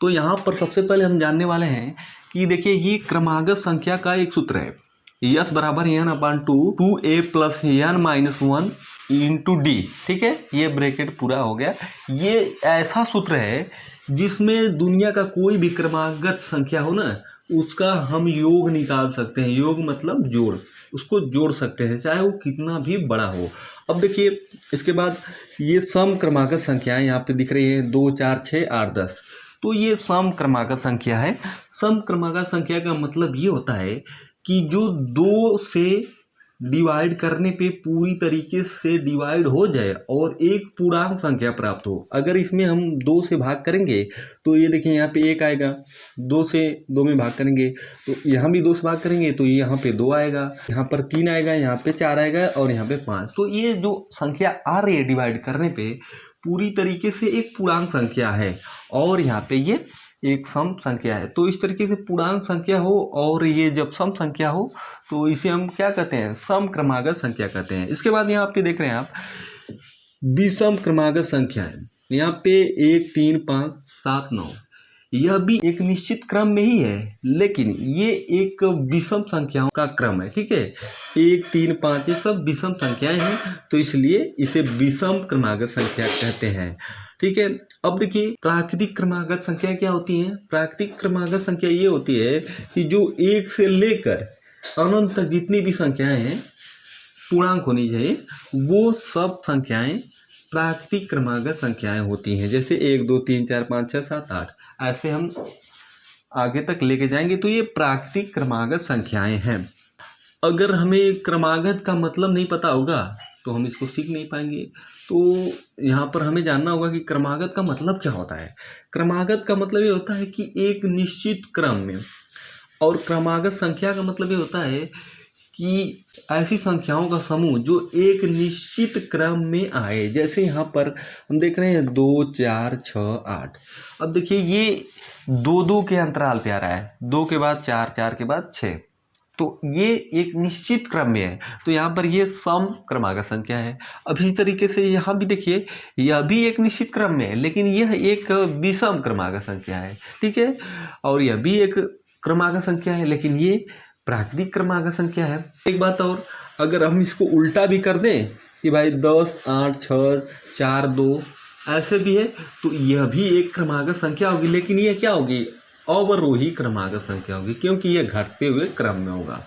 तो यहाँ पर सबसे पहले हम जानने वाले हैं कि देखिए ये क्रमागत संख्या का एक सूत्र है, यस बराबर n upon two a plus n minus 1 into d. ठीक है, ये ब्रैकेट पूरा हो गया। ये ऐसा सूत्र है जिसमें दुनिया का कोई भी क्रमागत संख्या हो ना, उसका हम योग निकाल सकते हैं। योग मतलब जोड़, उसको जोड़ सकते हैं चाहे वो कितना भी बड़ा हो। अब देखिए इसके बाद ये सम क्रमागत संख्या है, यहाँ पे दिख रही है 2 4 6 8 10। तो ये सम क्रमागत संख्या है। सम क्रमागत संख्या का मतलब ये होता है कि जो 2 से डिवाइड करने पे पूरी तरीके से डिवाइड हो जाए और एक पूर्णांक संख्या प्राप्त हो। अगर इसमें हम 2 से भाग करेंगे तो ये देखिए यहाँ पे 1 आएगा, 2 से 2 में भाग करेंगे तो यहाँ भी 2 से भाग करेंगे तो यहाँ पे 2 आएगा, यहाँ पर 3 आएगा, यहाँ पे 4 आएगा और यहाँ पे 5। तो ये जो संख्या आ रही है डिवाइड करने पे पूरी तरीके से एक पूर्णांक संख्या है और यहाँ पे ये एक सम संख्या है। तो इस तरीके से पूर्णांक संख्या हो और ये जब सम संख्या हो तो इसे हम क्या कहते हैं, सम क्रमागत संख्या कहते हैं। इसके बाद यहाँ पे देख रहे हैं आप विषम क्रमागत संख्या है, यहाँ पे 1 3 5 7 9, यह भी एक निश्चित क्रम में ही है लेकिन ये एक विषम संख्याओं का क्रम है। ठीक है, 1 3 5 ये सब विषम संख्याएं हैं तो इसलिए इसे विषम क्रमागत संख्या कहते हैं। ठीक है, अब देखिए प्राकृतिक क्रमागत संख्या क्या होती है। प्राकृतिक क्रमागत संख्या ये होती है कि जो 1 से लेकर अनंत तक जितनी भी संख्याएं हैं पूर्णांक होनी चाहिए, वो सब संख्याएं प्राकृतिक क्रमागत संख्याएं होती हैं। जैसे 1 2 3 4 5 6 7 8 ऐसे हम आगे तक लेके जाएंगे तो ये प्राकृतिक क्रमागत संख्याएं हैं। अगर हमें क्रमागत का मतलब नहीं पता होगा तो हम इसको सीख नहीं पाएंगे। तो यहाँ पर हमें जानना होगा कि क्रमागत का मतलब क्या होता है। क्रमागत का मतलब ये होता है कि एक निश्चित क्रम में, और क्रमागत संख्या का मतलब ये होता है कि ऐसी संख्याओं का समूह जो एक निश्चित क्रम में आए। जैसे यहाँ पर हम देख रहे हैं 2 4 6 8। अब देखिए ये 2 2 के अंतराल पे आ रहा है, 2 के बाद 4 4 के बाद 6, तो ये एक निश्चित क्रम में है तो यहाँ पर ये सम क्रमागत संख्या है। अब इसी तरीके से यहाँ भी देखिए यह भी एक निश्चित क्रम में है लेकिन यह एक विषम क्रमागत संख्या है। ठीक है, और यह भी एक क्रमागत संख्या है लेकिन ये प्राकृतिक क्रमागत संख्या है। एक बात और, अगर हम इसको उल्टा भी कर दें कि भाई 10 8 6 4 2 ऐसे भी है तो यह भी एक क्रमागत संख्या होगी लेकिन यह क्या होगी, अवरोही क्रमागत संख्या होगी क्योंकि यह घटते हुए क्रम में होगा।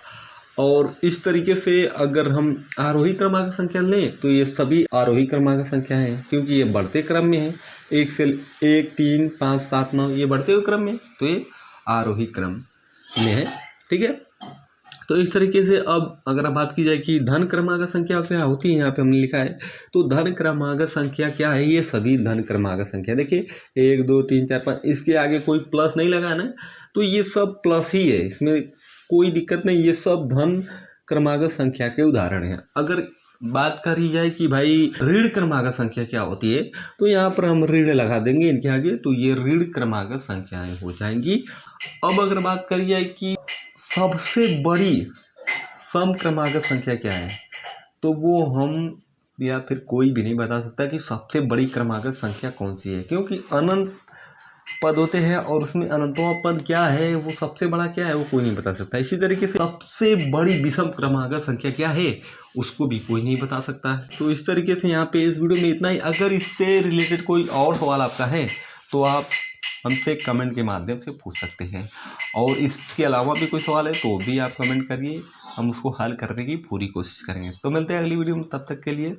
और इस तरीके से अगर हम आरोही क्रमागत संख्या लें तो ये सभी आरोही क्रमागत संख्या हैं क्योंकि ये बढ़ते क्रम में है। 1 से 1 3 5 7 9 ये बढ़ते हुए क्रम में तो ये आरोही क्रम में है। ठीक है, तो इस तरीके से अब अगर आप बात की जाए कि धन क्रमागत संख्या क्या होती है, यहाँ पे हमने लिखा है तो धन क्रमागत संख्या क्या है, ये सभी धन क्रमागत संख्या देखिए 1 2 3 4 5 इसके आगे कोई प्लस नहीं लगा ना तो ये सब प्लस ही है, इसमें कोई दिक्कत नहीं, ये सब धन क्रमागत संख्या के उदाहरण हैं। अगर बात करी जाए कि भाई ऋण क्रमागत संख्या क्या होती है तो यहाँ पर हम ऋण लगा देंगे इनके आगे तो ये ऋण क्रमागत संख्याएं हो जाएंगी। अब अगर बात करी जाए कि सबसे बड़ी सम क्रमागत संख्या क्या है तो वो हम या फिर कोई भी नहीं बता सकता कि सबसे बड़ी क्रमागत संख्या कौन सी है क्योंकि अनंत पद होते हैं और उसमें अनंतवां पद क्या है, वो सबसे बड़ा क्या है वो कोई नहीं बता सकता। इसी तरीके से सबसे बड़ी विषम क्रमागत संख्या क्या है उसको भी कोई नहीं बता सकता। तो इस तरीके से यहाँ पे इस वीडियो में इतना ही। अगर इससे रिलेटेड कोई और सवाल आपका है तो आप हमसे कमेंट के माध्यम से पूछ सकते हैं और इसके अलावा भी कोई सवाल है तो भी आप कमेंट करिए, हम उसको हल करने की पूरी कोशिश करेंगे। तो मिलते हैं अगली वीडियो में, तब तक के लिए